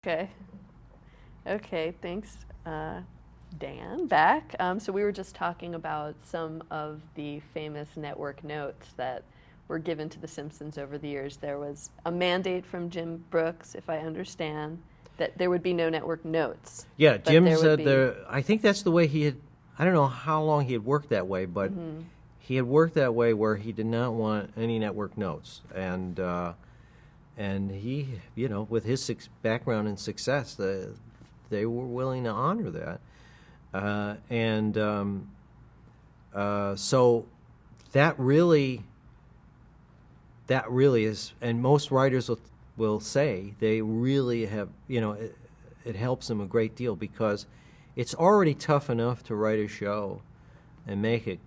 Okay. Okay. Thanks, Dan. Back. So we were just talking about some of the famous network notes that were given to The Simpsons over the years. There was a mandate from Jim Brooks, if I understand, that there would be no network notes. Yeah, but Jim there would said be. there. I think that's the way he had. I don't know how long he had worked that way, but he had worked that way where he did not want any network notes, and he, with his background and success, they were willing to honor that, so that really is, and most writers will say they really have, it helps them a great deal because it's already tough enough to write a show and make it,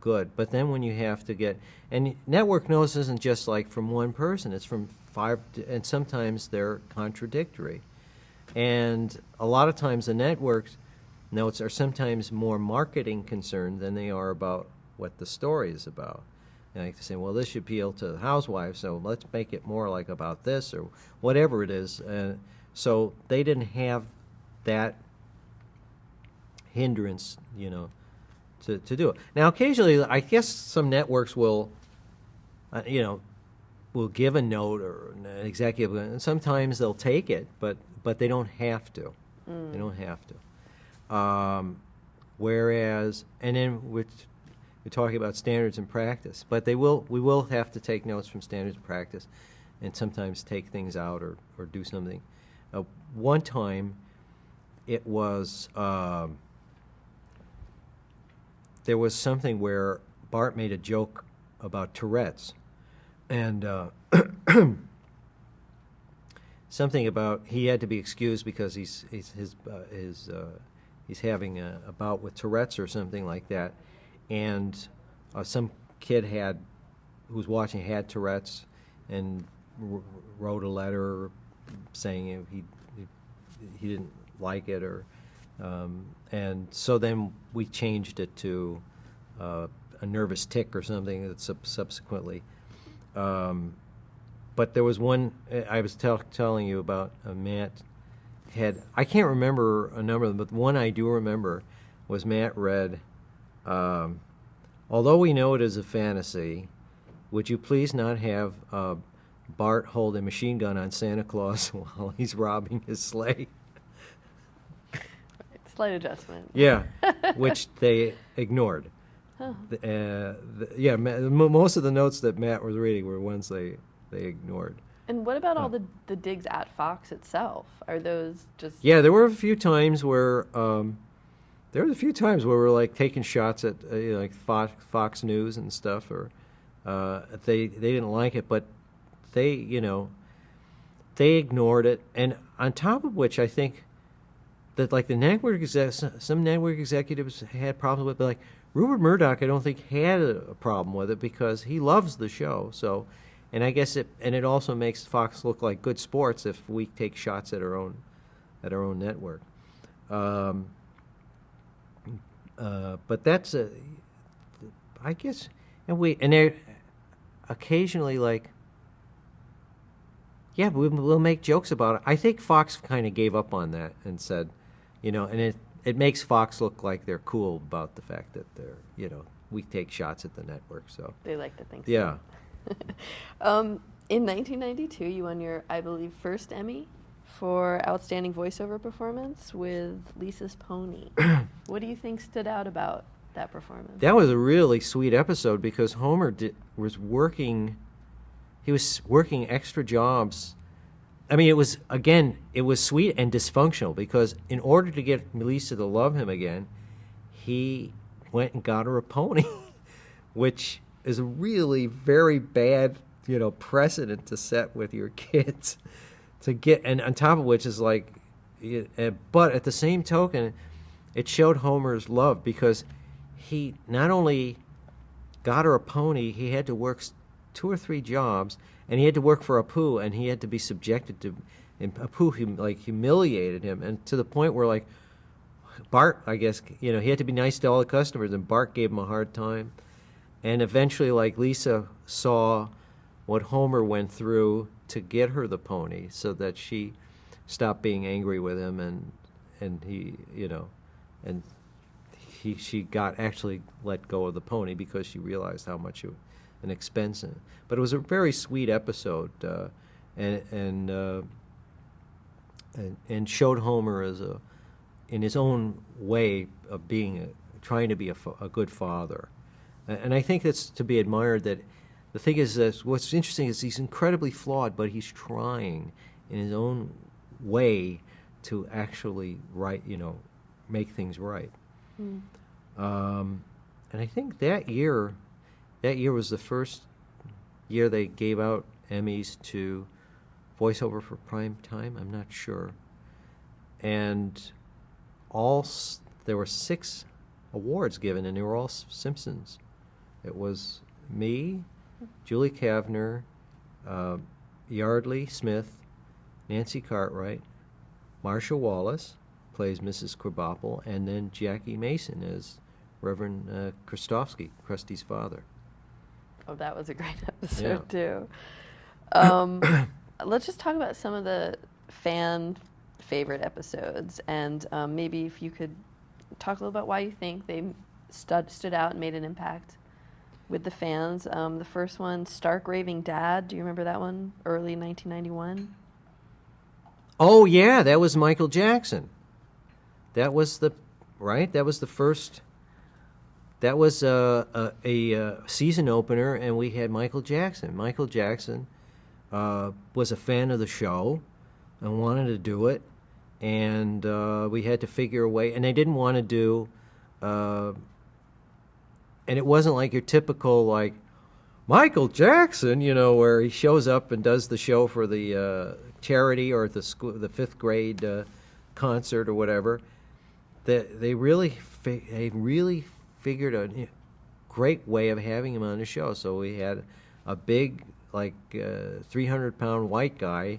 good. But then when you have to and network notes isn't just like from one person, it's from five, and sometimes they're contradictory. And a lot of times the network notes are sometimes more marketing concerned than they are about what the story is about. And like to say, well, this should appeal to housewives, so let's make it more like about this or whatever it is. So they didn't have that hindrance, to do it. Now, occasionally, I guess some networks will give a note or an executive, and sometimes they'll take it, but they don't have to. They don't have to. Whereas, and then we're talking about standards and practice, but we will have to take notes from standards and practice, and sometimes take things out or do something. One time, it was there was something where Bart made a joke about Tourette's, and something about he had to be excused because he's having a bout with Tourette's or something like that, and some kid who was watching had Tourette's and wrote a letter saying he didn't like it, or and so then we changed it to a nervous tic or something that subsequently. But there was one I was telling you about. Matt I can't remember a number of them, but one I do remember was Matt read, although we know it is a fantasy, would you please not have Bart hold a machine gun on Santa Claus while he's robbing his sleigh? Slight adjustment. Yeah, which they ignored. Huh. Most of the notes that Matt was reading were ones they ignored. And what about all the digs at Fox itself? Are those just... Yeah, there were a few times where we're like taking shots at like Fox News and stuff, or they didn't like it, but they ignored it. And on top of which, I think that like some network executives had problems with it, but like Rupert Murdoch, I don't think had a problem with it because he loves the show. So, and I guess it also makes Fox look like good sports if we take shots at our own network. But that's I guess, and they occasionally like, yeah, we'll make jokes about it. I think Fox kind of gave up on that and said, and it makes Fox look like they're cool about the fact that they're, we take shots at the network. So they like to think so. Yeah. In 1992, you won your, I believe, first Emmy for Outstanding Voiceover Performance with Lisa's Pony. What do you think stood out about that performance? That was a really sweet episode because Homer was working extra jobs. I mean, it was sweet and dysfunctional because in order to get Lisa to love him again, he went and got her a pony, which is a really very bad, precedent to set with your kids. And on top of which is like, but at the same token, it showed Homer's love because he not only got her a pony, he had to work 2 or 3 jobs, and he had to work for Apu, and he had to be subjected to, and Apu humiliated him, and to the point where like Bart, I guess, he had to be nice to all the customers, and Bart gave him a hard time, and eventually like Lisa saw what Homer went through to get her the pony, so that she stopped being angry with him, and he, and she got actually let go of the pony because she realized how much an expense. But it was a very sweet episode, and showed Homer as in his own way of trying to be a good father. And I think that's to be admired. That the thing is that what's interesting is he's incredibly flawed, but he's trying in his own way to actually make things right. Mm. And I think that year was the first year they gave out Emmys to voiceover for prime time. I'm not sure. And there were 6 awards given, and they were all Simpsons. It was me, Julie Kavner, Yardley Smith, Nancy Cartwright, Marcia Wallace plays Mrs. Krabappel, and then Jackie Mason as Reverend Krastofsky, Krusty's father. Oh, that was a great episode, Yeah. too. Let's just talk about some of the fan favorite episodes, and maybe if you could talk a little about why you think they stood out and made an impact with the fans. The first one, Stark Raving Dad. Do you remember that one? Early 1991. Oh yeah, that was Michael Jackson. That was the first. That was a season opener, and we had Michael Jackson. Michael Jackson was a fan of the show and wanted to do it, and we had to figure a way. And they didn't want to do, and it wasn't like your typical like Michael Jackson, where he shows up and does the show for the charity or at the school, the 5th grade concert or whatever. They really figured a great way of having him on the show. So we had a big, 300-pound white guy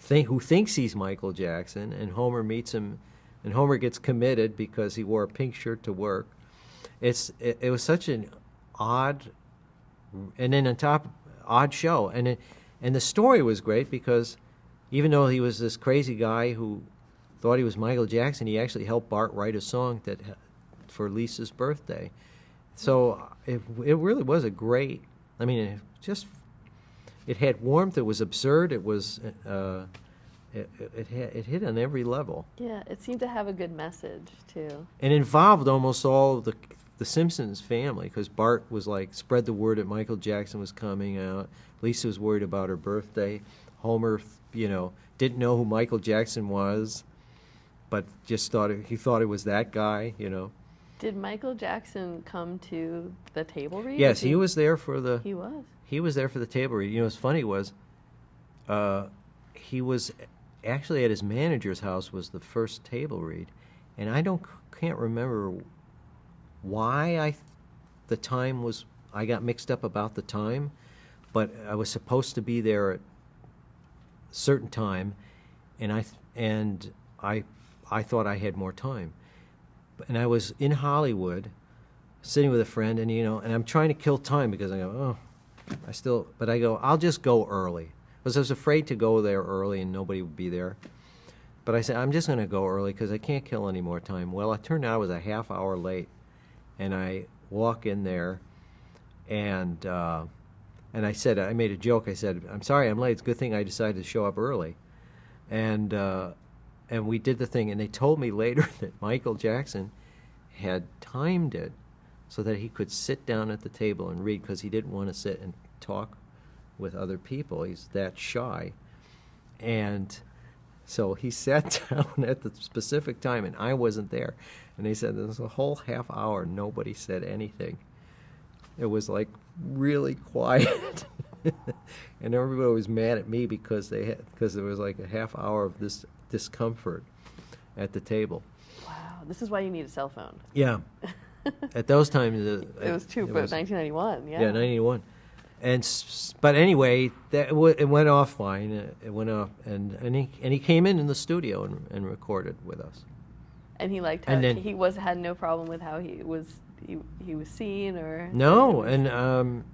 who thinks he's Michael Jackson, and Homer meets him, and Homer gets committed because he wore a pink shirt to work. It was such an odd, and then on top, odd show. And the story was great because even though he was this crazy guy who thought he was Michael Jackson, he actually helped Bart write a song for Lisa's birthday. So it really was a great. I mean, it had warmth. It was absurd. It was it hit on every level. Yeah, it seemed to have a good message too. And involved almost all of the Simpsons family, because Bart was like spread the word that Michael Jackson was coming out. Lisa was worried about her birthday. Homer, didn't know who Michael Jackson was, but just thought it was that guy, Did Michael Jackson come to the table read? Yes, he was there for the. He was. He was there for the table read. What's funny was, he was actually at his manager's house was the first table read, and I can't remember why the time was. I got mixed up about the time, but I was supposed to be there at a certain time, and I thought I had more time. And I was in Hollywood, sitting with a friend, and and I'm trying to kill time because I go, but I go, I'll just go early, because I was afraid to go there early and nobody would be there. But I said, I'm just going to go early because I can't kill any more time. Well, it turned out I was a half hour late, and I walk in there, and I said, I made a joke. I said, I'm sorry I'm late. It's a good thing I decided to show up early, and we did the thing, and they told me later that Michael Jackson had timed it so that he could sit down at the table and read, because he didn't want to sit and talk with other people. He's that shy. And so he sat down at the specific time, and I wasn't there. And they said there was a whole half hour nobody said anything. It was like really quiet. And everybody was mad at me because there was like a half hour of this discomfort at the table. Wow, this is why you need a cell phone. Yeah. At those times, it was 1991. Yeah. Yeah, 91. But anyway, it went off fine. It went off, and he came in the studio and recorded with us. And he liked how he had no problem with how he was seen, or no, and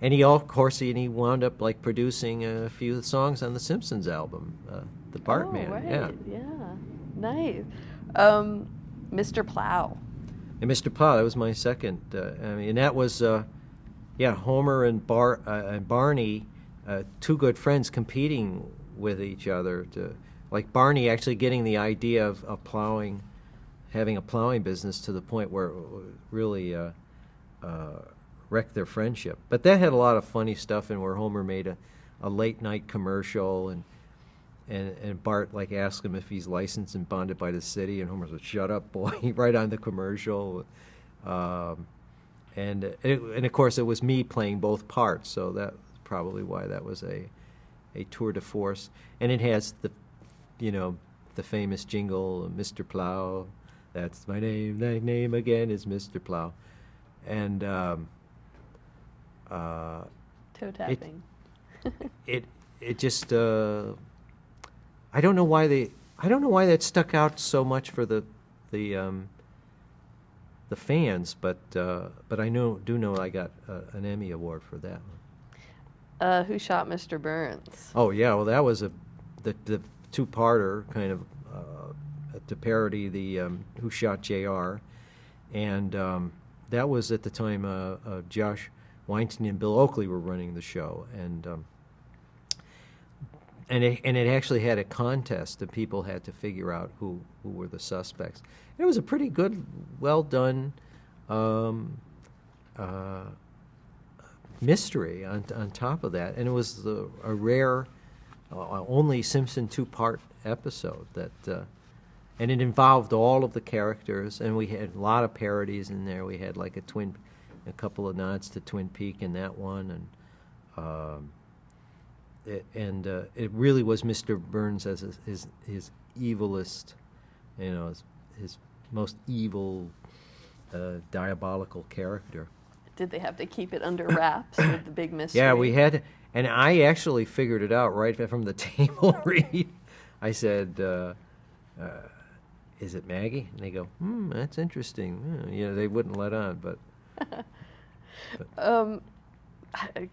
he of course he wound up like producing a few songs on the Simpsons album the Bart Oh, man. right. Yeah. Yeah. Nice. Mr. Plow. And Mr. Plow, that was my second. And that was, Homer and Barney, two good friends competing with each other. Like Barney actually getting the idea of plowing, having a plowing business to the point where it really wrecked their friendship. But that had a lot of funny stuff in where Homer made a late night commercial and Bart like asked him if he's licensed and bonded by the city, and Homer said, "Shut up, boy!" right on the commercial. And of course it was me playing both parts, so that's probably why that was a tour de force. And it has the famous jingle, "Mr. Plow, that's my name. My name again is Mr. Plow," and Toe tapping. it just I don't know why that stuck out so much for the fans, but I do know I got an Emmy award for that one. Who Shot Mr. Burns? Oh yeah, well that was the two-parter kind of to parody the Who Shot JR, and that was at the time Josh Weinstein and Bill Oakley were running the show, and it actually had a contest that people had to figure out who were the suspects. And it was a pretty good, well done mystery on top of that, and it was a rare, only Simpson two-part episode that, and it involved all of the characters, and we had a lot of parodies in there. We had like a couple of nods to Twin Peaks in that one, and it really was Mr. Burns as his evilest, his most evil, diabolical character. Did they have to keep it under wraps with the big mystery? Yeah, we had, and I actually figured it out right from the table read. I said, "Is it Maggie?" And they go, "That's interesting." They wouldn't let on, but.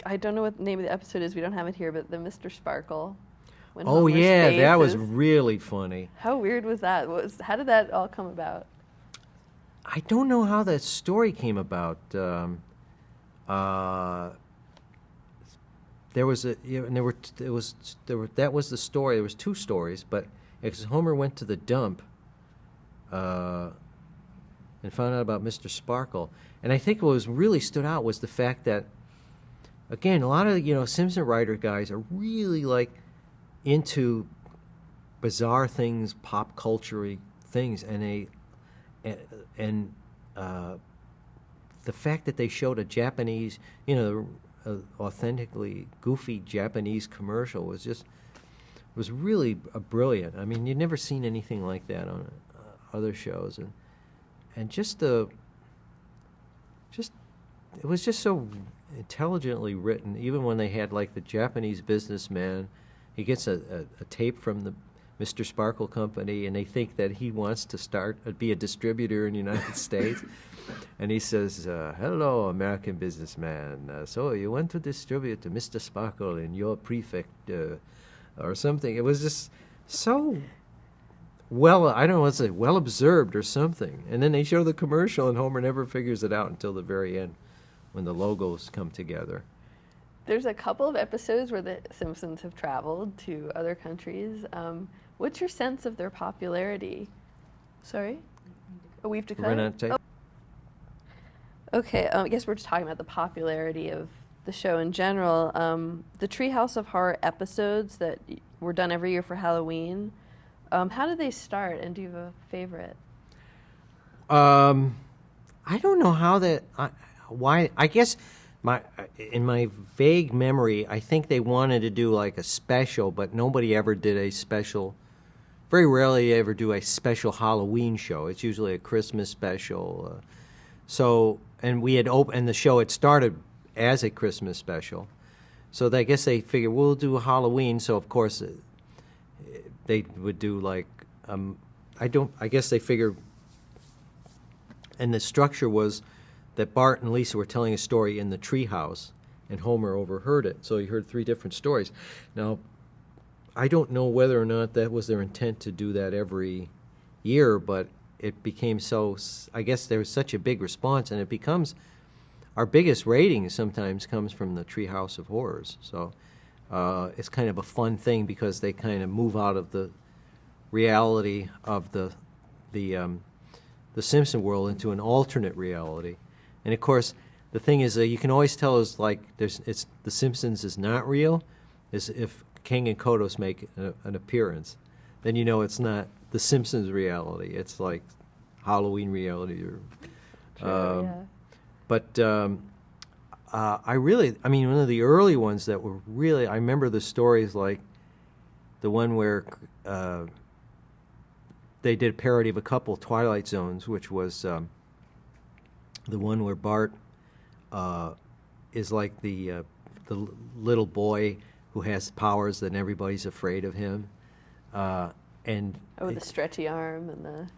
I don't know what the name of the episode is. We don't have it here, but the Mr. Sparkle. When Oh Homer's yeah, face that was is- really funny. How weird was that? How did that all come about? I don't know how that story came about. There was that was the story. There was two stories, but because Homer went to the dump and found out about Mr. Sparkle, and I think what was really stood out was the fact that, again, a lot of Simpson writer guys are really like into bizarre things, pop culture things, and the fact that they showed a Japanese, authentically goofy Japanese commercial was really brilliant. I mean, you'd never seen anything like that on other shows, and it was just so intelligently written. Even when they had like the Japanese businessman, he gets a tape from the Mr. Sparkle Company, and they think that he wants to be a distributor in the United States. And he says, "Hello, American businessman. So you want to distribute to Mr. Sparkle in your prefect or something." It was just so I don't know what to say, well observed or something. And then they show the commercial, and Homer never figures it out until the very end when the logos come together. There's a couple of episodes where the Simpsons have traveled to other countries. What's your sense of their popularity? Sorry? Oh, we have to cut? Run out of tape? Okay, I guess we're just talking about the popularity of the show in general. The Treehouse of Horror episodes that were done every year for Halloween, how did they start, and do you have a favorite? I don't know how that. Why? I guess in my vague memory, I think they wanted to do like a special, but nobody ever did a special. Very rarely they ever do a special Halloween show. It's usually a Christmas special. And we had and the show had started as a Christmas special, so I guess they figured we'll do Halloween. So of course they would do like I guess they figured, and the structure was that Bart and Lisa were telling a story in the treehouse, and Homer overheard it, so he heard three different stories. Now, I don't know whether or not that was their intent to do that every year, but it became so. I guess there was such a big response, and it becomes our biggest rating. Sometimes comes from the Treehouse of Horrors. So it's kind of a fun thing because they kind of move out of the reality of the Simpson world into an alternate reality. And of course, the thing is, you can always tell is like it's the Simpsons is not real, is if King and Kodos make an appearance, then you know it's not the Simpsons reality. It's like Halloween reality. Or, Yeah. But I mean, one of the early ones that were really, I remember the stories like the one where they did a parody of a couple Twilight Zones, which was the one where Bart is like the little boy who has powers and everybody's afraid of him. And the stretchy arm and the...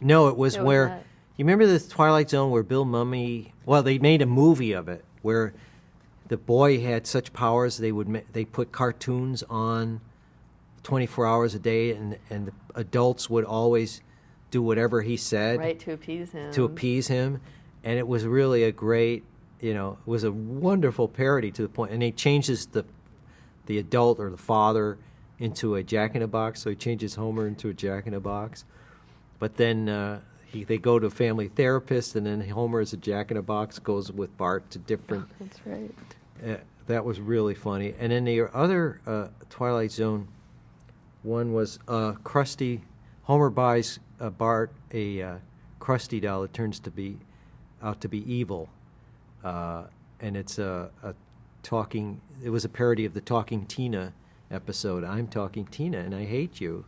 No, it was No, where... not. You remember the Twilight Zone where Bill Mummy... Well, they made a movie of it where the boy had such powers they put cartoons on 24 hours a day, and the adults would always do whatever he said. Right, to appease him. To appease him. And it was really a great, it was a wonderful parody to the point. And he changes the adult or the father into a jack-in-a-box, so he changes Homer into a jack-in-a-box. But then they go to a family therapist, and then Homer as a jack-in-a-box goes with Bart to different... Oh, that's right. That was really funny. And then the other Twilight Zone one was Krusty. Homer buys Bart a Krusty doll that turns out to be evil. And it's a talking... It was a parody of the Talking Tina episode. I'm Talking Tina, and I hate you.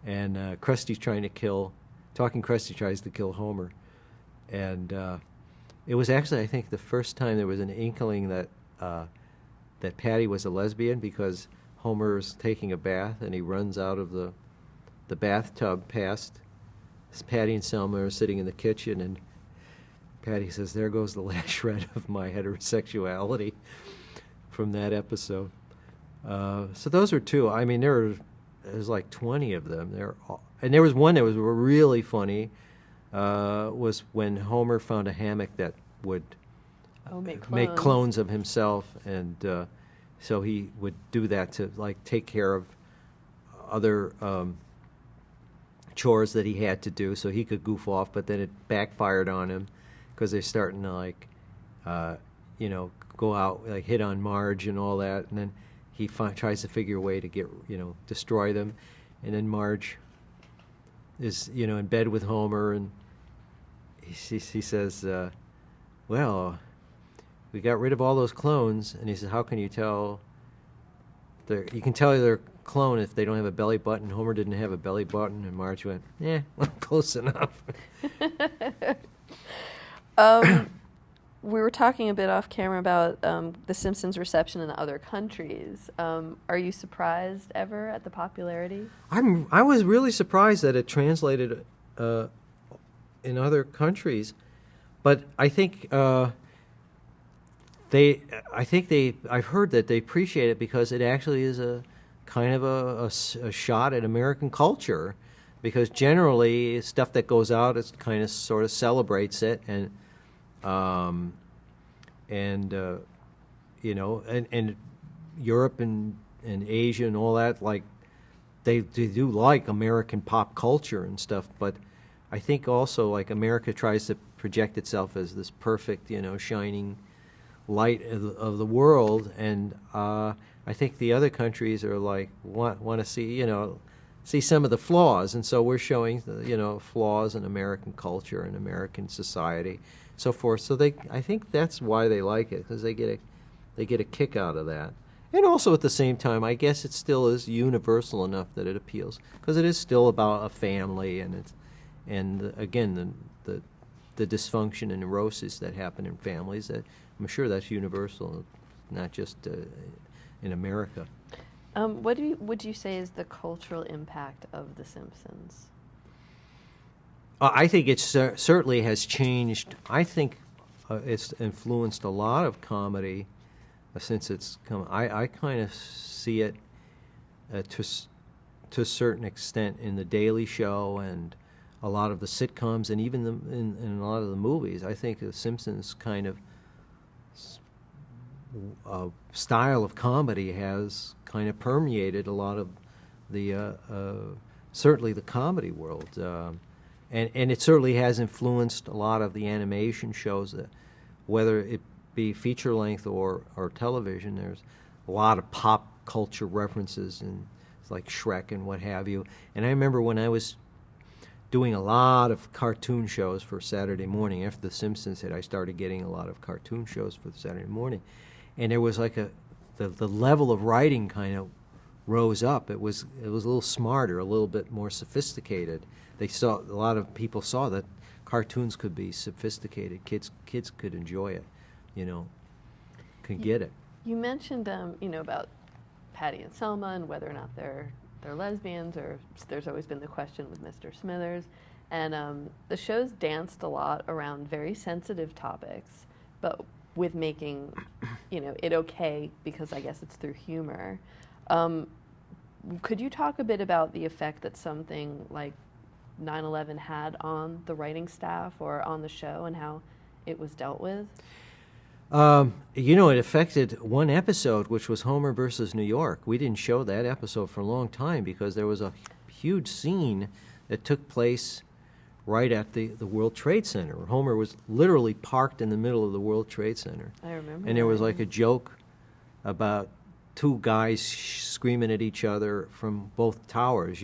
And Krusty's trying to kill... Talking Krusty tries to kill Homer. And it was actually, I think, the first time there was an inkling that Patty was a lesbian, because Homer's taking a bath and he runs out of the bathtub past Patty and Selma are sitting in the kitchen, and Patty says, "There goes the last shred of my heterosexuality," from that episode. So those were two. I mean, there's like 20 of them. And there was one that was really funny. Was when Homer found a hammock that would make clones of himself, and so he would do that to like take care of other chores that he had to do, so he could goof off. But then it backfired on him because they're starting to like, go out like hit on Marge and all that, and then he tries to figure a way to get destroy them, and then Marge is in bed with Homer, and he says, well, we got rid of all those clones. And he says, how can you tell? You can tell they're a clone if they don't have a belly button. Homer didn't have a belly button, and Marge went, well, close enough. We were talking a bit off camera about The Simpsons' reception in other countries. Are you surprised ever at the popularity? I was really surprised that it translated in other countries, but I think I've heard that they appreciate it because it actually is a kind of a shot at American culture, because generally stuff that goes out, it kind of sort of celebrates it, and Europe and Asia and all that, like they do like American pop culture and stuff, but I think also like America tries to project itself as this perfect, shining light of the world, and I think the other countries are like want to see some of the flaws, and so we're showing flaws in American culture and American society, so forth. So I think that's why they like it, because they get a kick out of that. And also at the same time, I guess it still is universal enough that it appeals, because it is still about a family, and again the dysfunction and neurosis that happen in families. That I'm sure that's universal, not just in America. What would you say is the cultural impact of The Simpsons? I think it certainly has changed. I think it's influenced a lot of comedy since it's come. I kind of see it to a certain extent in The Daily Show and a lot of the sitcoms and even in a lot of the movies. I think The Simpsons kind of style of comedy has kind of permeated a lot of the certainly the comedy world, and it certainly has influenced a lot of the animation shows that, whether it be feature length or television. There's a lot of pop culture references and like Shrek and what have you. And I remember when I was doing a lot of cartoon shows for Saturday morning. After The Simpsons hit, I started getting a lot of cartoon shows for Saturday morning. And there was like the level of writing kind of rose up. It was a little smarter, a little bit more sophisticated. A lot of people saw that cartoons could be sophisticated. Kids could enjoy it, could get it. You mentioned, about Patty and Selma and whether or not they're lesbians, or there's always been the question with Mr. Smithers. And the show's danced a lot around very sensitive topics, but with making, it okay because I guess it's through humor. Could you talk a bit about the effect that something like 9/11 had on the writing staff or on the show and how it was dealt with? It affected one episode, which was Homer versus New York. We didn't show that episode for a long time because there was a huge scene that took place right at the World Trade Center. Homer was literally parked in the middle of the World Trade Center. I remember. And there was like a joke about two guys screaming at each other from both towers,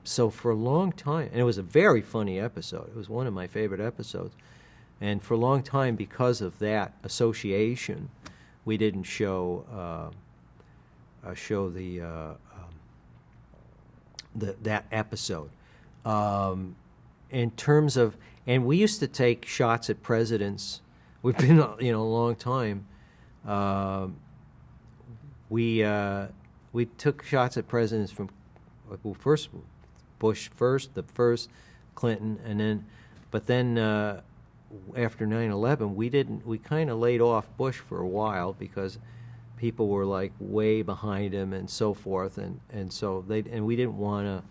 So for a long time, and it was a very funny episode. It was one of my favorite episodes. And for a long time, because of that association, we didn't show that episode. In terms of, and we used to take shots at presidents. We've been a long time. We took shots at presidents from first Bush the first Clinton, and then after 9/11, we kind of laid off Bush for a while because people were like way behind him and so forth, and so we didn't want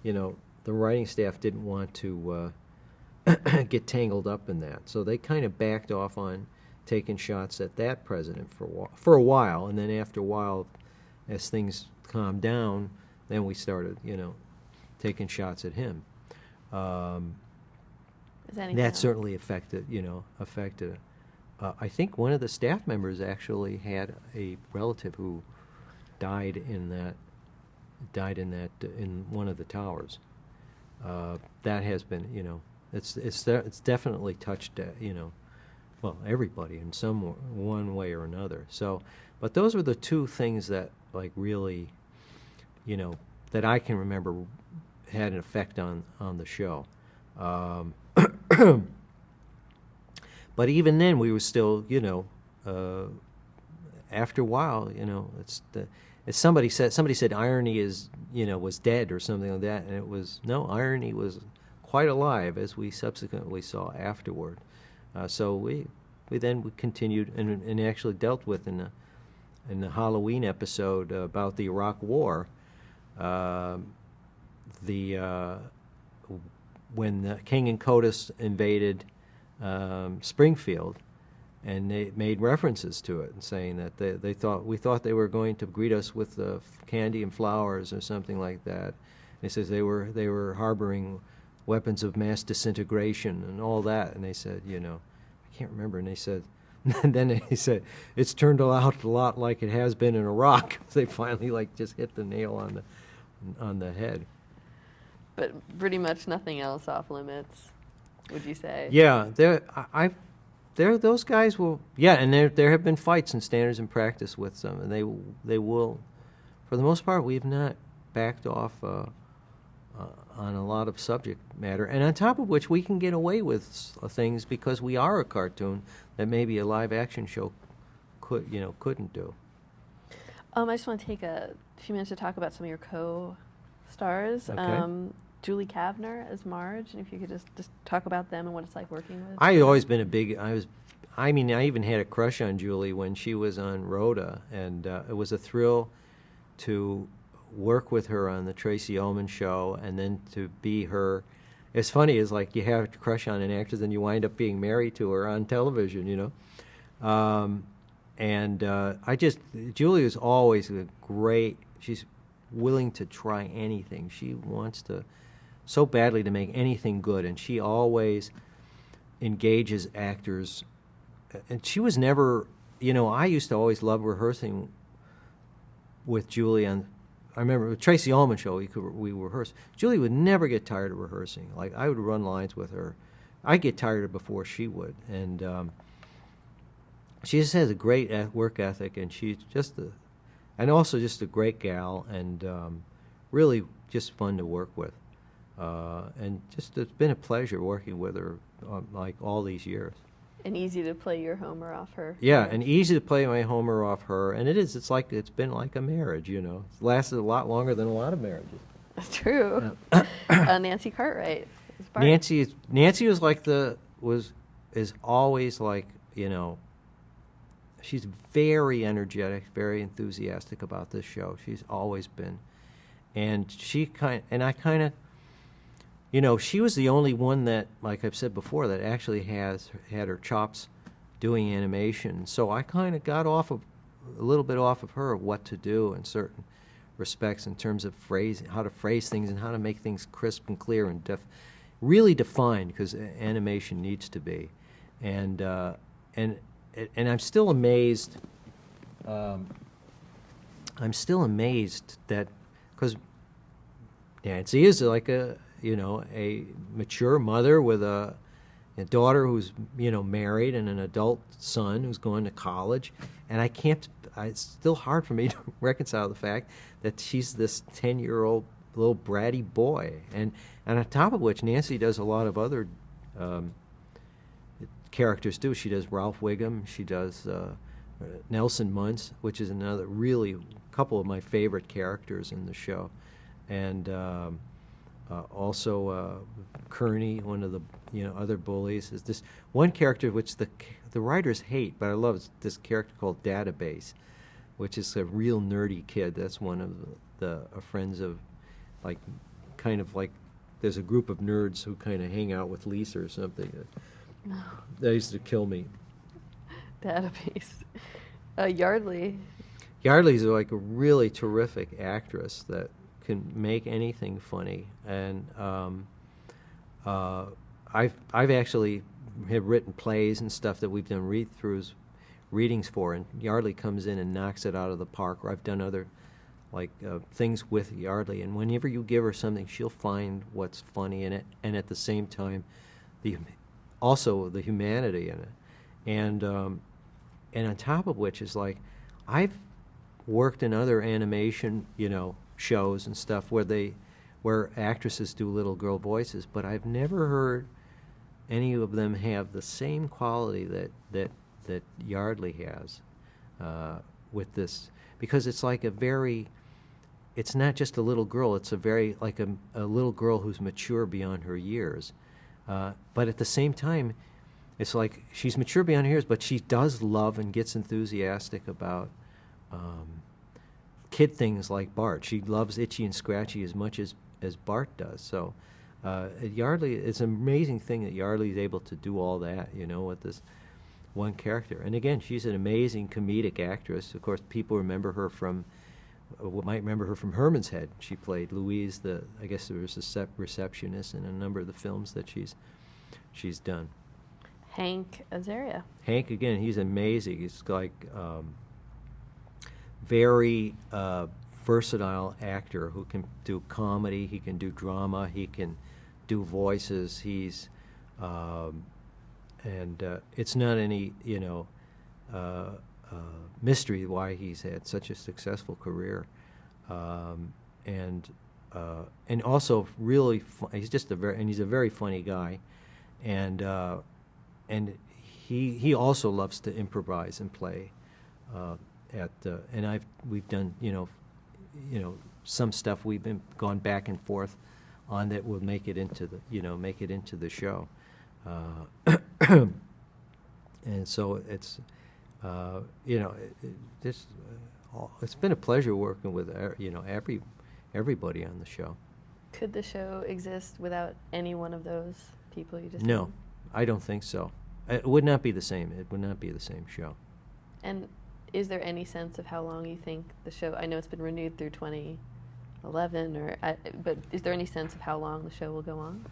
to, the writing staff didn't want to get tangled up in that, so they kind of backed off on taking shots at that president for a while, and then after a while, as things calmed down, then we started, taking shots at him. That certainly affected. I think one of the staff members actually had a relative who died in one of the towers. That has been, it's definitely touched, everybody in one way or another. So, but those were the two things that like really, that I can remember had an effect on the show. But even then, we were still, after a while, as somebody said irony was dead or something like that, and it was, no, irony was quite alive, as we subsequently saw afterward. So we continued and actually dealt with in the Halloween episode about the Iraq War, when King and Codis invaded Springfield, and they made references to it and saying that we thought they were going to greet us with candy and flowers or something like that. They says they were harboring weapons of mass disintegration and all that, and they said, I can't remember, and they said, and then they said it's turned out a lot like it has been in Iraq. They finally just hit the nail on the head. But pretty much nothing else off limits, would you say? Yeah, those guys will. Yeah, and there have been fights and standards and practice with some, and they will, for the most part, we've not backed off on a lot of subject matter, and on top of which we can get away with things because we are a cartoon that maybe a live action show couldn't do. I just want to take a few minutes to talk about some of your co-stars. Okay. Julie Kavner as Marge, and if you could just talk about them and what it's like working with. I've always been I even had a crush on Julie when she was on Rhoda, and it was a thrill to work with her on the Tracy Ullman show, and then to be her. It's funny, is like you have a crush on an actress, and you wind up being married to her on television, you know. And Julie is always a great. She's willing to try anything. She wants to so badly to make anything good, and she always engages actors. And she was never, you know, I used to always love rehearsing with Julie on. I remember with Tracy Ullman show, we rehearsed. Julie would never get tired of rehearsing. Like, I would run lines with her. I'd get tired before she would. And she just has a great work ethic, and she's and also just a great gal, and really just fun to work with. And just it's been a pleasure working with her like all these years. And easy to play your Homer off her. Yeah, and easy to play my Homer off her, and it's been like a marriage, you know. It's lasted a lot longer than a lot of marriages. True. Nancy Cartwright. Nancy was like is always like, you know, she's very energetic, very enthusiastic about this show. She's always been. And I kind of, you know, she was the only one that, like I've said before, that actually had her chops doing animation. So I kind of got a little bit off of her of what to do in certain respects in terms of how to phrase things and how to make things crisp and clear and really defined, because animation needs to be. And I'm still amazed. That, because Nancy is like a mature mother with a daughter who's, you know, married, and an adult son who's going to college, and it's still hard for me to reconcile the fact that she's this 10-year-old little bratty boy, and on top of which Nancy does a lot of other characters too. She does Ralph Wiggum, she does Nelson Muntz, which is another really couple of my favorite characters in the show, and also Kearney, one of the other bullies. Is this one character which the writers hate, but I love, is this character called Database, which is a real nerdy kid. That's one of the friends of, like, kind of like, there's a group of nerds who kind of hang out with Lisa or something. That used to kill me. Database. Yardley. Yardley's like a really terrific actress that can make anything funny, and I've actually have written plays and stuff that we've done readings for, and Yardley comes in and knocks it out of the park. Or I've done other things with Yardley, and whenever you give her something, she'll find what's funny in it, and at the same time, also the humanity in it, and on top of which is, like, I've worked in other animation, shows and stuff where actresses do little girl voices, but I've never heard any of them have the same quality that Yardley has with this, because it's like it's not just a little girl, it's a very, like a little girl who's mature beyond her years, but at the same time, it's like she's mature beyond her years, but she does love and gets enthusiastic about kid things like Bart. She loves Itchy and Scratchy as much as Bart does. So Yardley, it's an amazing thing that Yardley is able to do all that, with this one character. And again, she's an amazing comedic actress. Of course, people remember her from, might remember her from Herman's Head. She played Louise, I guess there was a receptionist in a number of the films that she's done. Hank Azaria. Hank, again, he's amazing. He's like very versatile actor who can do comedy, he can do drama, he can do voices. He's and it's not any mystery why he's had such a successful career, and also really he's just he's a very funny guy, and he also loves to improvise and play. And we've done some stuff we've gone back and forth on that will make it into the show, and so it's it's been a pleasure working with everybody on the show. Could the show exist without any one of those people you just No, named? I don't think so. It would not be the same. It would not be the same show. And is there any sense of how long you think the show? I know it's been renewed through 2011, but is there any sense of how long the show will go on?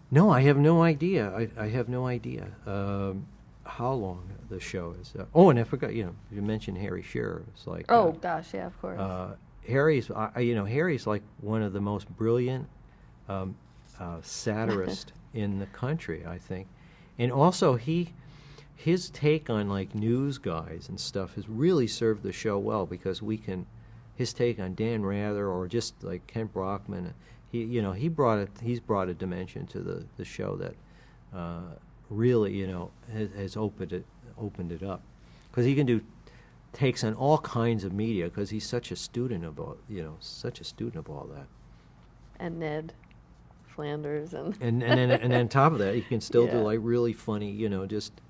No, I have no idea. I have no idea how long the show is. And I forgot. You mentioned Harry Shearer. It's like Gosh, yeah, of course. Harry's. Harry's like one of the most brilliant satirists in the country, I think, and also his take on like news guys and stuff has really served the show well, because his take on Dan Rather or just like Kent Brockman, he's brought a dimension to the show that really has opened it up, because he can do takes on all kinds of media, because he's such a student of all that. And Ned Flanders and then on top of that, he can still do Yeah. like really funny, just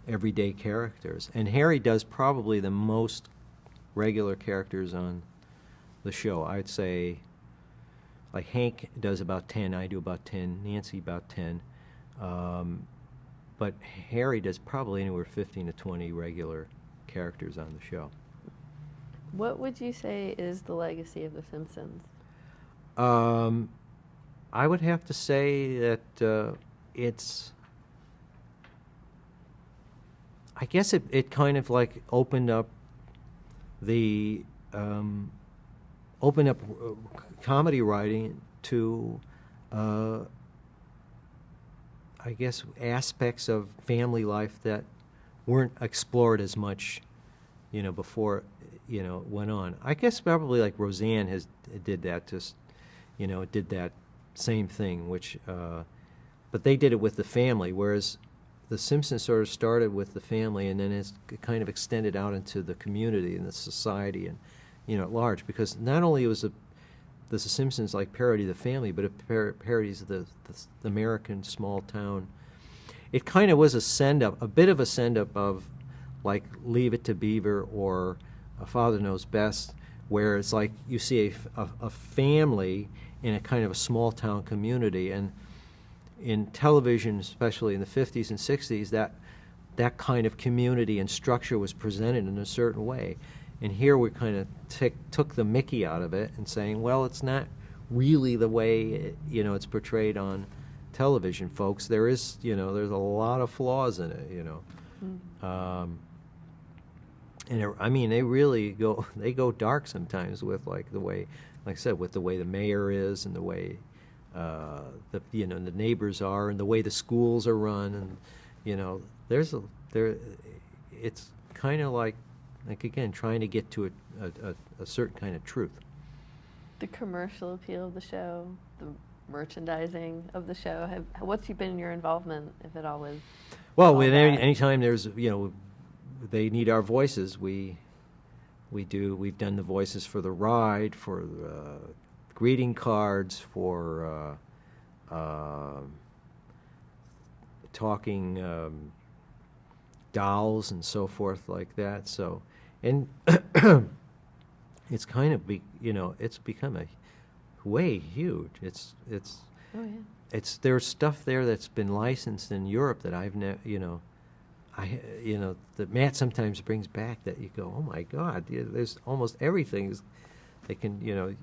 everyday characters. And Harry does probably the most regular characters on the show. I'd say, like Hank does about 10, I do about 10, Nancy about 10. But Harry does probably anywhere 15 to 20 regular characters on the show. What would you say is the legacy of The Simpsons? I would have to say that it's. I guess it kind of like opened up comedy writing to, I guess, aspects of family life that weren't explored as much, before, it went on. I guess probably like Roseanne did that same thing, which, but they did it with the family, whereas The Simpsons sort of started with the family and then it's kind of extended out into the community and the society and, at large, because not only was The Simpsons like parody of the family, but it parodies the American small town. It kind of was a bit of a send-up of like Leave It to Beaver or A Father Knows Best, where it's like you see a family in a kind of a small town community, and in television, especially in the 50s and 60s, that kind of community and structure was presented in a certain way. And here we kind of took the mickey out of it and saying, well, it's not really the way it's portrayed on television, folks. There's a lot of flaws in it, and they really go dark sometimes with like the way, like I said, with the way the mayor is and the way the neighbors are and the way the schools are run, and it's kind of like again trying to get to a certain kind of truth. The commercial appeal of the show, the merchandising of the show. What's been your involvement, if at all, with? Well, anytime there's they need our voices, we've done the voices for the ride, for greeting cards, for talking dolls and so forth like that. So, and it's kind of it's become a way huge. It's Oh yeah. there's stuff there that's been licensed in Europe that I've never that Matt sometimes brings back that you go, oh my God, there's almost everything they can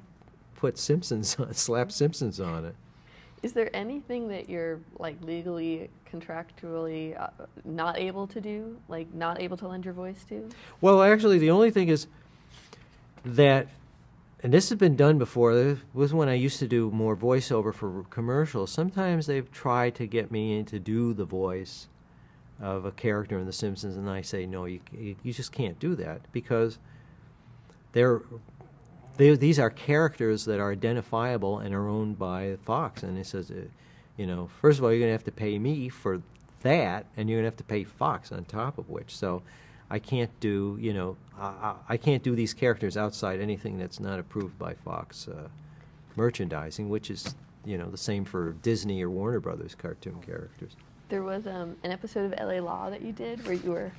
put Simpsons on, slap Simpsons on it. Is there anything that you're like legally, contractually not able to do, like not able to lend your voice to? Well, actually, the only thing is that, and this has been done before, this was when I used to do more voiceover for commercials. Sometimes they've tried to get me in to do the voice of a character in The Simpsons, and I say, no, you just can't do that, because these are characters that are identifiable and are owned by Fox. And it says, first of all, you're going to have to pay me for that, and you're going to have to pay Fox on top of which. So I can't do, I can't do these characters outside anything that's not approved by Fox merchandising, which is, the same for Disney or Warner Brothers cartoon characters. There was an episode of LA Law that you did where you were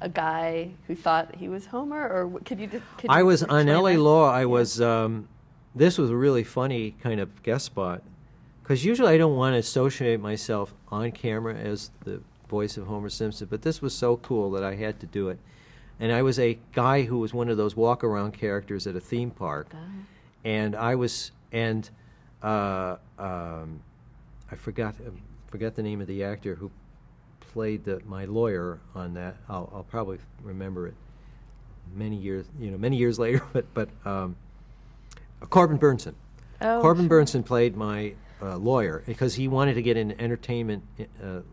a guy who thought he was Homer, or could you? I was on explain L.A. that? Law. I Yeah. was. This was a really funny kind of guest spot, because usually I don't want to associate myself on camera as the voice of Homer Simpson, but this was so cool that I had to do it. And I was a guy who was one of those walk-around characters at a theme park, and I was I forgot the name of the actor who played my lawyer on that. I'll probably remember it many years later. But Corbin Burnson. Oh, Corbin sure. Burnson played my lawyer because he wanted to get into entertainment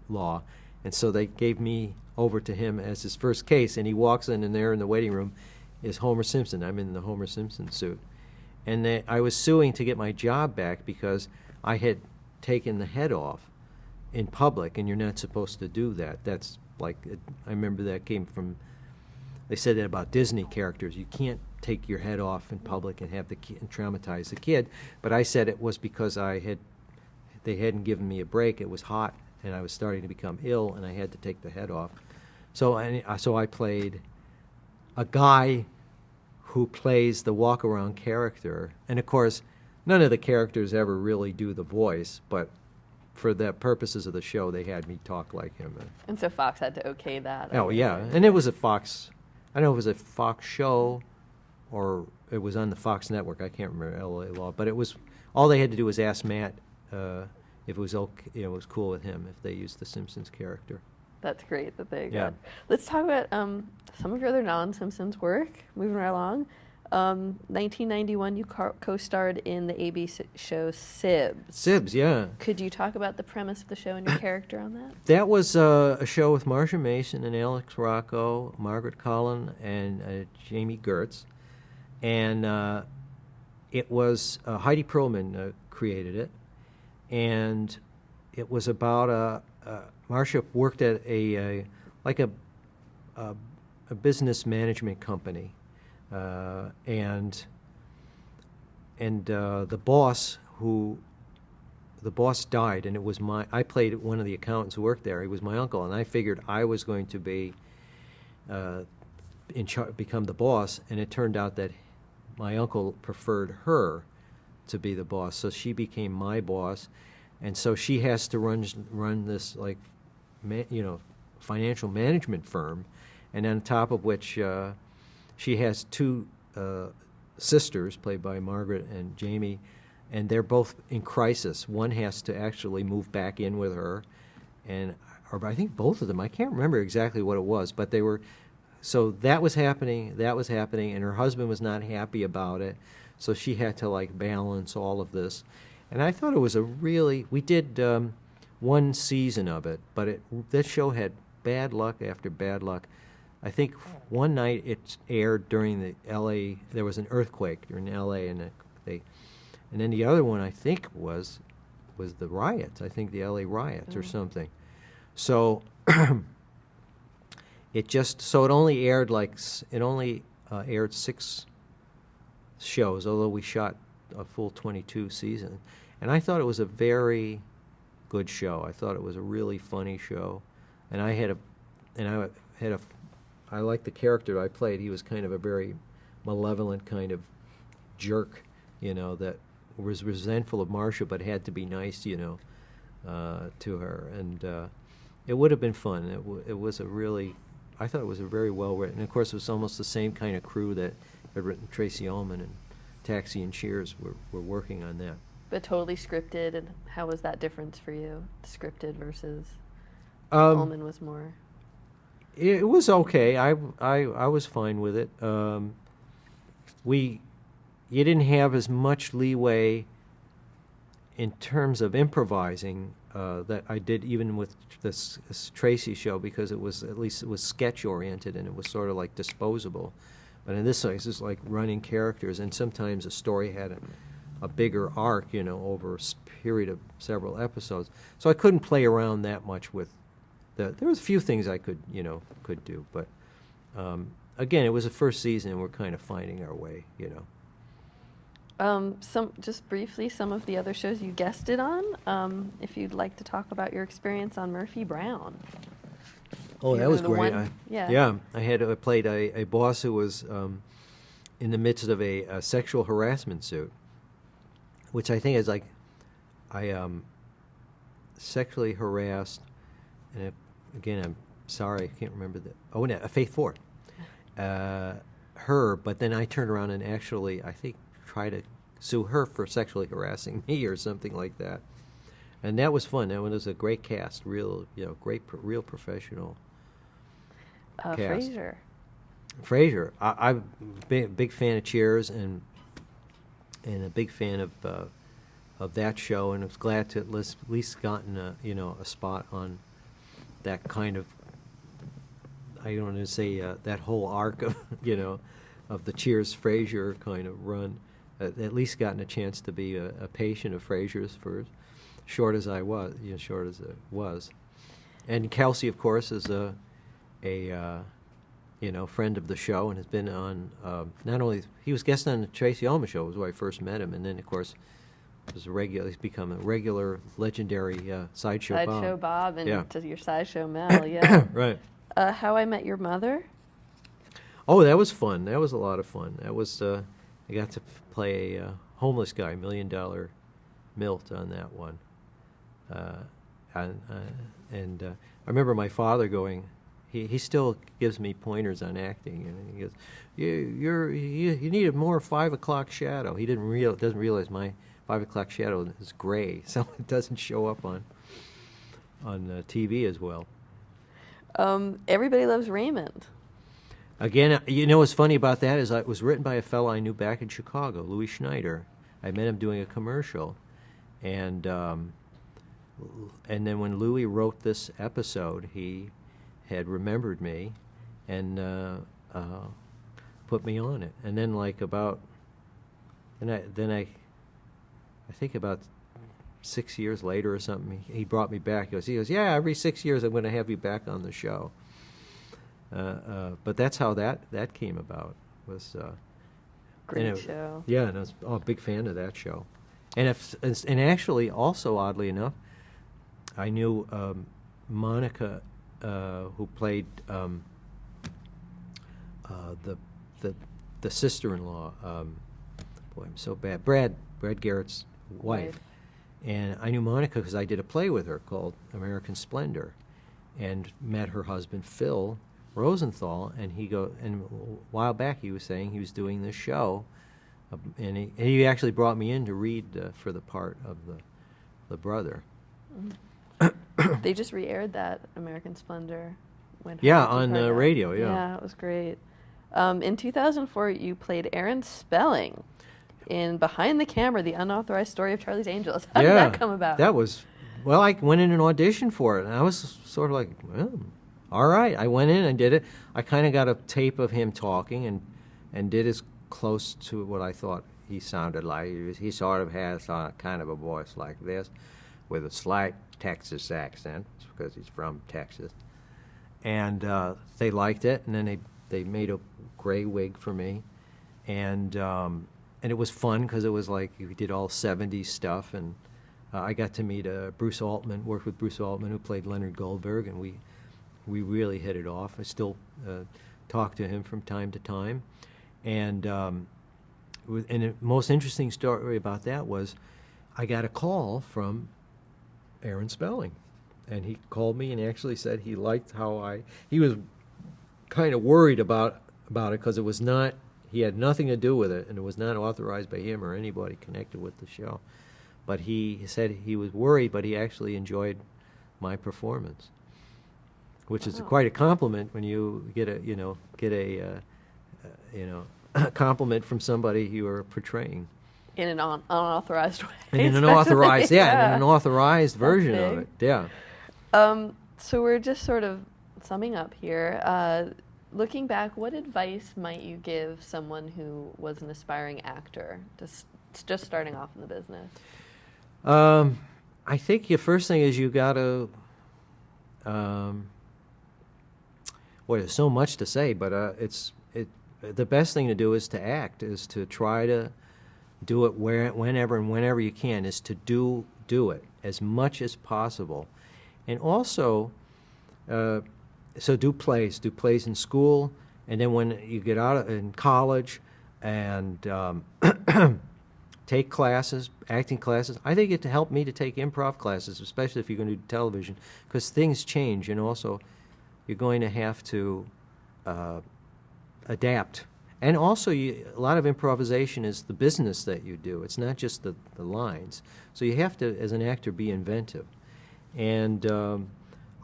law, and so they gave me over to him as his first case. And he walks in, and there in the waiting room is Homer Simpson. I'm in the Homer Simpson suit, and I was suing to get my job back because I had taken the head off in public, and you're not supposed to do that. That's like, I remember that came from, they said that about Disney characters. You can't take your head off in public and have the kid and traumatize the kid. But I said it was because they hadn't given me a break. It was hot, and I was starting to become ill, and I had to take the head off. So I played a guy who plays the walk-around character, and of course, none of the characters ever really do the voice, but for the purposes of the show, they had me talk like him. And so Fox had to okay that. Oh, yeah. And it was a Fox, I don't know if it was a Fox show or it was on the Fox network. I can't remember L.A. Law. But it was, all they had to do was ask Matt if it was okay, it was cool with him if they used the Simpsons character. That's great that they Yeah. got. Let's talk about some of your other non-Simpsons work. Moving right along. 1991, you co-starred in the ABC show Sibs. Sibs, yeah. Could you talk about the premise of the show and your character on that? That was a show with Marcia Mason and Alex Rocco, Margaret Collin, and Jamie Gertz. And it was Heidi Perlman created it. And it was about Marcia worked at a business management company. And the boss died, and it was I played one of the accountants who worked there. He was my uncle, and I figured I was going to be become the boss, and it turned out that my uncle preferred her to be the boss, so she became my boss, and so she has to run this financial management firm, and on top of which she has two sisters played by Margaret and Jamie, and they're both in crisis. One has to actually move back in with her, or I think both of them. I can't remember exactly what it was, but they were. So that was happening, and her husband was not happy about it, so she had to balance all of this. And I thought it was we did one season of it, but this show had bad luck after bad luck. I think one night it aired during the L.A. There was an earthquake during L.A. and then the other one I think was the riots. I think the L.A. riots or something. So it only aired 6 shows, although we shot a full 22 season. And I thought it was a very good show. I thought it was a really funny show, and I liked the character I played. He was kind of a very malevolent kind of jerk, that was resentful of Marcia but had to be nice, to her. And it would have been fun. I thought it was a very well written. And of course, it was almost the same kind of crew that had written Tracy Ullman and Taxi and Cheers were working on that. But totally scripted, and how was that difference for you? Scripted versus Ullman was more. It was okay. I was fine with it. You didn't have as much leeway in terms of improvising that I did even with this Tracy show, because it was sketch oriented and it was sort of like disposable. But in this case, it's like running characters, and sometimes a story had a bigger arc, over a period of several episodes. So I couldn't play around that much with. There was a few things I could do, but again, it was the first season, and we're kind of finding our way, Just briefly, some of the other shows you guested on, if you'd like to talk about your experience on Murphy Brown. Oh, You that was remember the great. one? Yeah. Yeah, I played a boss who was in the midst of a sexual harassment suit, which I think is like I sexually harassed, and again, I'm sorry, I can't remember that. Oh, no, Faith Ford, her. But then I turned around and actually, I think, tried to sue her for sexually harassing me or something like that. And that was fun. That one was a great cast, real, real professional cast. Frasier. Frasier. I'm a big fan of Cheers and a big fan of that show, and I was glad to at least gotten a spot on that kind of, I don't want to say that whole arc of of the Cheers Frasier kind of run. At least gotten a chance to be a patient of Frasier's for as short as I was, short as it was. And Kelsey, of course, is a friend of the show and has been on, not only, he was guest on the Tracy Ullman show, was where I first met him, and then, of course, he's become a regular, legendary Sideshow Bob. Sideshow Bob and Yeah. to your Sideshow Mel, yeah. Right. How I Met Your Mother? Oh, that was fun. That was a lot of fun. That was, I got to play a homeless guy, $1 Million Milt on that one. And I remember my father going, he still gives me pointers on acting, and he goes, you need a more 5 o'clock shadow. He doesn't realize my 5 o'clock shadow is gray, so it doesn't show up on TV as well. Everybody Loves Raymond. Again, what's funny about that is it was written by a fellow I knew back in Chicago, Louis Schneider. I met him doing a commercial, and then when Louis wrote this episode, he had remembered me and put me on it. And then I think about 6 years later or something, he brought me back. He goes, yeah, every 6 years I'm going to have you back on the show. But that's how that came about. Was Great show. Yeah, and I was a big fan of that show. And actually, also oddly enough, I knew Monica, who played the sister-in-law. Boy, I'm so bad. Brad Garrett's wife. And I knew Monica because I did a play with her called American Splendor, and met her husband Phil Rosenthal, and and a while back he was saying he was doing this show, and he actually brought me in to read for the part of the brother. They just re-aired that American Splendor. On radio. Yeah, it was great. In 2004, you played Aaron Spelling in Behind the Camera: The Unauthorized Story of Charlie's Angels. How did that come about? That was, well, I went in and auditioned for it, and I was sort of like, well, all right. I went in and did it. I kind of got a tape of him talking and did as close to what I thought he sounded like. He sort of has kind of a voice like this with a slight Texas accent because he's from Texas. And they liked it, and then they made a gray wig for me. And it was fun because it was like we did all 70s stuff, and I got to meet Bruce Altman, worked with Bruce Altman, who played Leonard Goldberg, and we really hit it off. I still talk to him from time to time. And the most interesting story about that was I got a call from Aaron Spelling. And he called me and actually said he liked how he was kind of worried about it because it was not, he had nothing to do with it, and it was not authorized by him or anybody connected with the show. But he said he was worried, but he actually enjoyed my performance, which is quite a compliment when you get a compliment from somebody you are portraying. In an unauthorized way. In an unauthorized, in an unauthorized version of it, yeah. So we're just sort of summing up here. Looking back, what advice might you give someone who was an aspiring actor, just starting off in the business? I think the first thing is you got to. There's so much to say, but the best thing to do is to act, is to try to do it whenever you can, is to do it as much as possible. And also, so do plays in school, and then when you get in college, and take classes, acting classes. I think it helped me to take improv classes, especially if you're going to do television, because things change, and also you're going to have to adapt. And also, a lot of improvisation is the business that you do. It's not just the lines. So you have to, as an actor, be inventive. And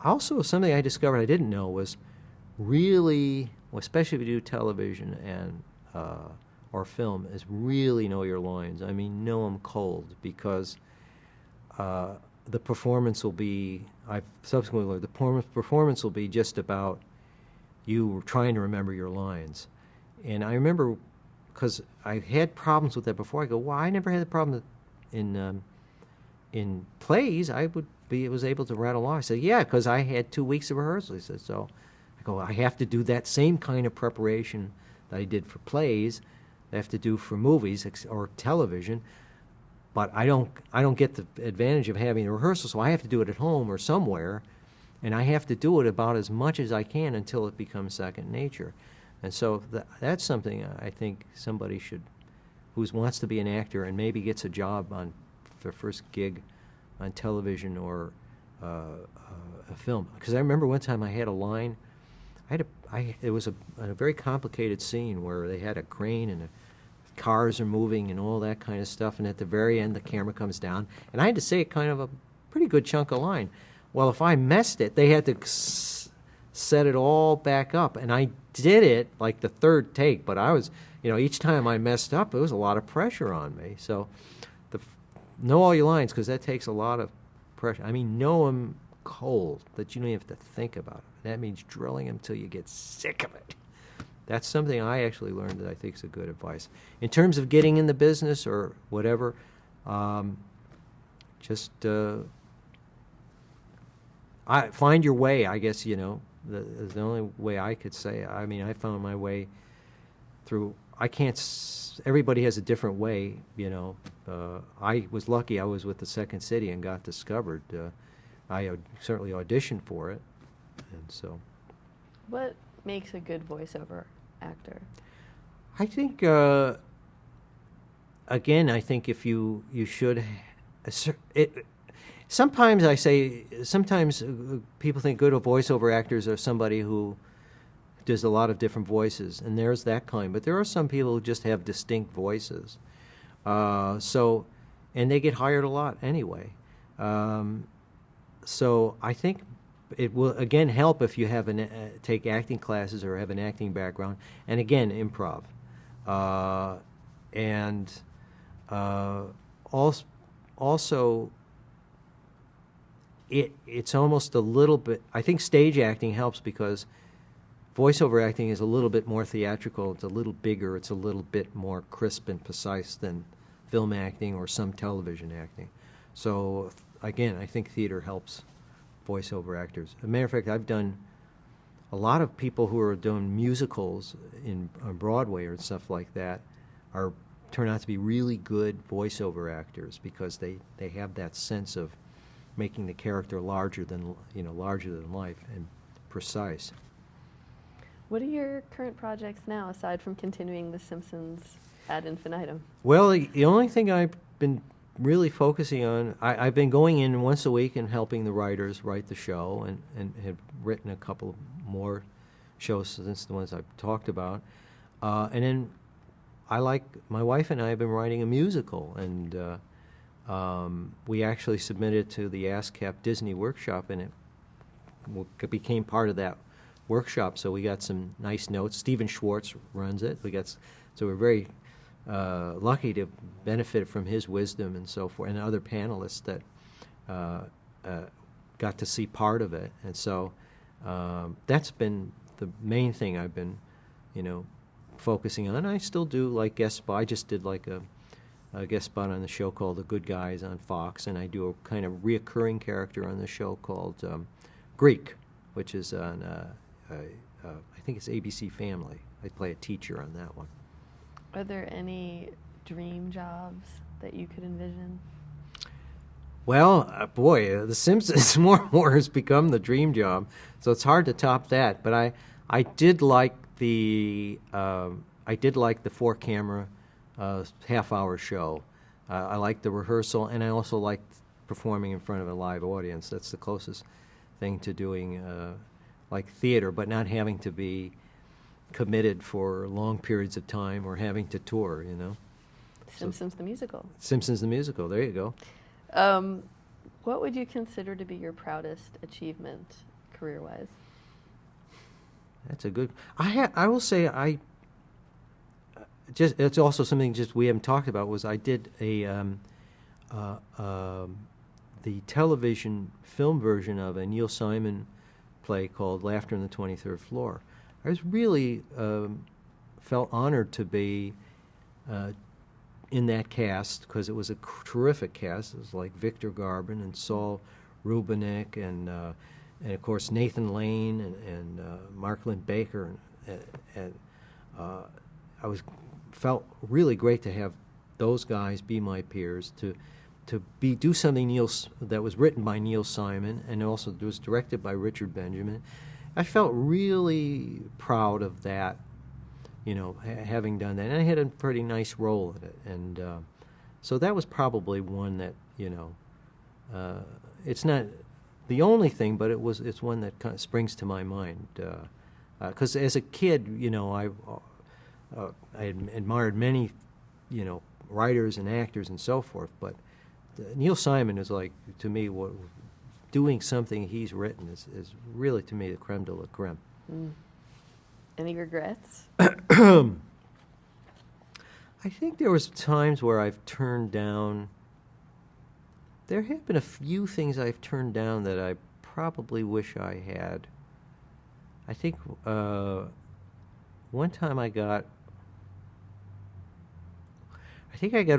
also, something I discovered I didn't know was really, especially if you do television and or film, is really know your lines. I mean, know them cold, because the performance will be, I've subsequently learned, the performance will be just about you trying to remember your lines. And I remember, because I had problems with that before, I go, well, I never had the problem in plays. I was able to rattle off. I said, yeah, because I had 2 weeks of rehearsal. He said, so I go, I have to do that same kind of preparation that I did for plays, I have to do for movies or television, but I don't get the advantage of having a rehearsal, so I have to do it at home or somewhere, and I have to do it about as much as I can until it becomes second nature. And so that's something I think somebody should, who wants to be an actor and maybe gets a job on their first gig on television or a film. Because I remember one time I had a line. It was a very complicated scene where they had a crane and the cars are moving and all that kind of stuff, and at the very end the camera comes down, and I had to say kind of a pretty good chunk of line. Well, if I messed it, they had to set it all back up, and I did it like the third take, but I was, each time I messed up, it was a lot of pressure on me. So know all your lines, because that takes a lot of pressure. I mean, know them cold, that you don't even have to think about it. That means drilling them till you get sick of it. That's something I actually learned that I think is a good advice. In terms of getting in the business or whatever, just find your way, I guess, the only way I could say. I mean, I found my way through, everybody has a different way, I was lucky I was with the Second City and got discovered. I certainly auditioned for it, and so. What makes a good voiceover actor? I think, again, I think if you should, sometimes people think good voiceover actors are somebody who does a lot of different voices, and there's that kind. But there are some people who just have distinct voices. And they get hired a lot anyway. So I think it will, again, help if you have take acting classes or have an acting background, and again, improv. Also, it's almost a little bit, I think stage acting helps because voiceover acting is a little bit more theatrical, it's a little bigger, it's a little bit more crisp and precise than film acting or some television acting. So, again, I think theater helps voiceover actors. As a matter of fact, I've done a lot of people who are doing musicals on Broadway or stuff like that turn out to be really good voiceover actors because they have that sense of making the character larger than life and precise. What are your current projects now, aside from continuing The Simpsons ad infinitum? Well, the only thing I've been really focusing on, I've been going in once a week and helping the writers write the show, and have written a couple more shows since the ones I've talked about. And then my wife and I have been writing a musical, and we actually submitted to the ASCAP Disney workshop, and it became part of that workshop. So we got some nice notes. Stephen Schwartz runs it. So we're very lucky to benefit from his wisdom and so forth, and other panelists that got to see part of it. And so that's been the main thing I've been, focusing on. I still do like guest spot. I just did like a guest spot on the show called The Good Guys on Fox, and I do a kind of reoccurring character on the show called Greek, which is on I think it's ABC Family. I play a teacher on that one. Are there any dream jobs that you could envision? Well, boy, The Simpsons more and more has become the dream job, so it's hard to top that. But I did like the four camera half-hour show. I liked the rehearsal, and I also liked performing in front of a live audience. That's the closest thing to doing like theater, but not having to be committed for long periods of time or having to tour, you know. Simpsons the musical. Simpsons the musical. There you go. What would you consider to be your proudest achievement career-wise? That's a good. I will say just it's also something just we haven't talked about was I did the television film version of a Neil Simon play called Laughter on the 23rd Floor. I was really felt honored to be in that cast because it was a terrific cast. It was like Victor Garber and Saul Rubinek and of course Nathan Lane and Mark Lynn Baker and I felt really great to have those guys be my peers to do something that was written by Neil Simon and also was directed by Richard Benjamin. I felt really proud of that, you know, having done that. And I had a pretty nice role in it. And so that was probably one that, you know, it's not the only thing, but it's one that kind of springs to my mind. Because as a kid, you know, I admired many, you know, writers and actors and so forth, but Neil Simon is like, to me, doing something he's written is really, to me, the creme de la creme. Mm. Any regrets? I think there was times where I've turned down. There have been a few things I've turned down that I probably wish I had. I think one time I got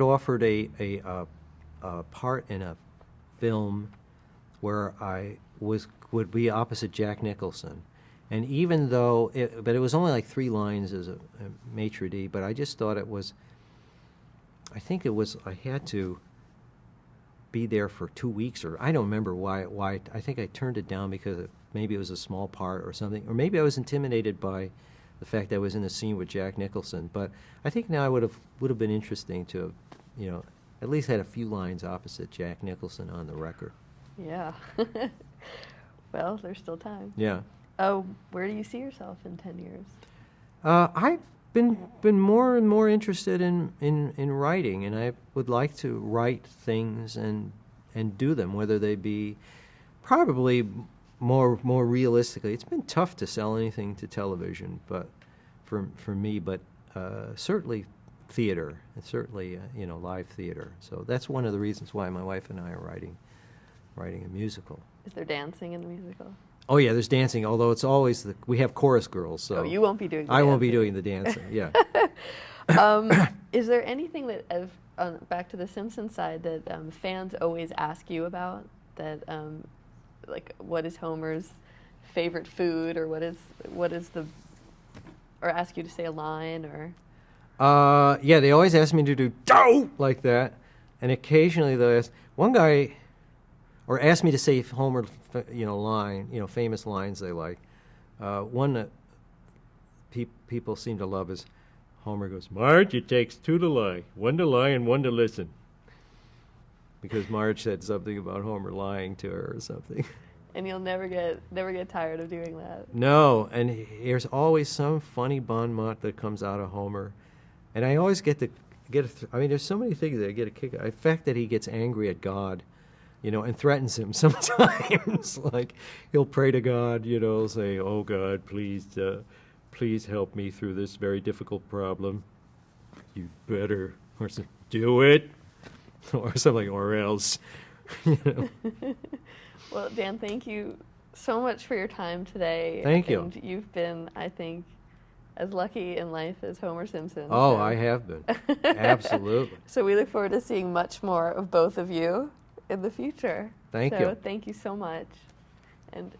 offered a part in a film where I would be opposite Jack Nicholson. And even though, but it was only like 3 lines as a maitre d', but I just thought I had to be there for 2 weeks, or I don't remember why. I think I turned it down because maybe it was a small part or something, or maybe I was intimidated by the fact that I was in a scene with Jack Nicholson. But I think now would have been interesting to have, you know, at least had a few lines opposite Jack Nicholson on the record. Yeah. Well, there's still time. Yeah. Oh, where do you see yourself in 10 years? I've been more and more interested in writing, and I would like to write things and do them, whether they be probably more realistically. It's been tough to sell anything to television, but for me, but certainly theater, and certainly you know, live theater. So that's one of the reasons why my wife and I are writing a musical. Is there dancing in the musical? Oh yeah, there's dancing. Although it's always we have chorus girls. So you won't be doing the I dancing. won't be doing the dancing. Yeah. Is there anything that, back to the Simpsons side, that fans always ask you about? That like, what is Homer's favorite food, or what is the, or ask you to say a line, or? Yeah, they always ask me to do "dough" like that, and occasionally they'll ask one guy, or ask me to say Homer, you know, line, you know, famous lines they like. One that people seem to love is Homer goes, "Marge, it takes 2 to lie, 1 to lie and 1 to listen," because Marge said something about Homer lying to her or something. And you'll never get tired of doing that. No, and there's always some funny bon mot that comes out of Homer. And I always I mean, there's so many things that I get a kick out of. The fact that he gets angry at God, you know, and threatens him sometimes. Like, he'll pray to God, you know, say, "Oh, God, please help me through this very difficult problem. You better, or do it," or something, or else, you know. Well, Dan, thank you so much for your time today. Thank you. And you've been, I think, as lucky in life as Homer Simpson. Oh, so. I have been. Absolutely. So we look forward to seeing much more of both of you in the future. Thank you. Thank you so much. And